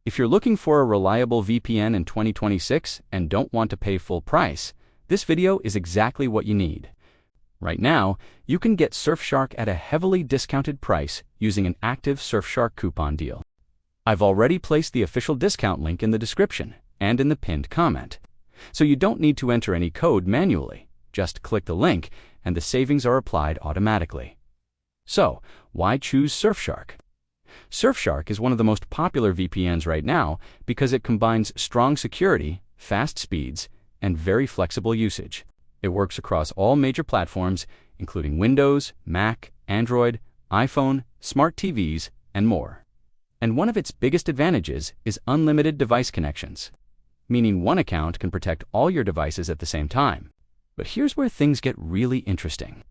If you're looking for a reliable VPN in 2026 and don't want to pay full price, this video is exactly what you need. Right now, you can get Surfshark at a heavily discounted price using an active Surfshark coupon deal. I've already placed the official discount link in the description and in the pinned comment, so you don't need to enter any code manually. Just click the link and the savings are applied automatically. So, why choose Surfshark? Surfshark is one of the most popular VPNs right now because it combines strong security, fast speeds, and very flexible usage. It works across all major platforms, including Windows, Mac, Android, iPhone, smart TVs, and more. And one of its biggest advantages is unlimited device connections, meaning one account can protect all your devices at the same time. But here's where things get really interesting.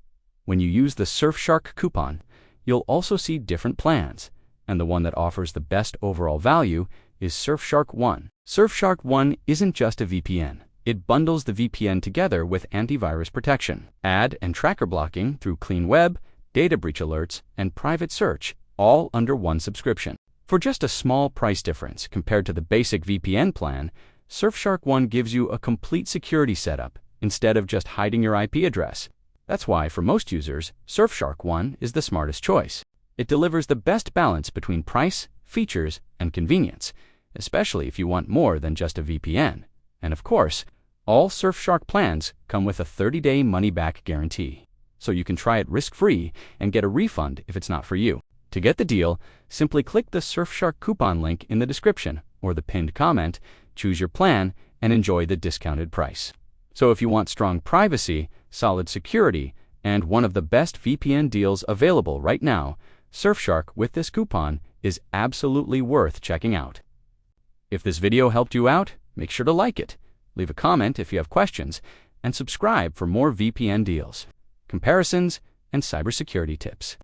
When you use the Surfshark coupon, you'll also see different plans, and the one that offers the best overall value is Surfshark One. Surfshark One isn't just a VPN. It bundles the VPN together with antivirus protection, ad and tracker blocking through clean web, data breach alerts, and private search, all under one subscription. For just a small price difference compared to the basic VPN plan, Surfshark One gives you a complete security setup instead of just hiding your IP address. That's why, for most users, Surfshark One is the smartest choice. It delivers the best balance between price, features, and convenience, especially if you want more than just a VPN. And of course, all Surfshark plans come with a 30-day money-back guarantee, so you can try it risk-free and get a refund if it's not for you. To get the deal, simply click the Surfshark coupon link in the description or the pinned comment, choose your plan, and enjoy the discounted price. So if you want strong privacy, solid security, and one of the best VPN deals available right now, Surfshark with this coupon is absolutely worth checking out. If this video helped you out, make sure to like it, leave a comment if you have questions, and subscribe for more VPN deals, comparisons, and cybersecurity tips.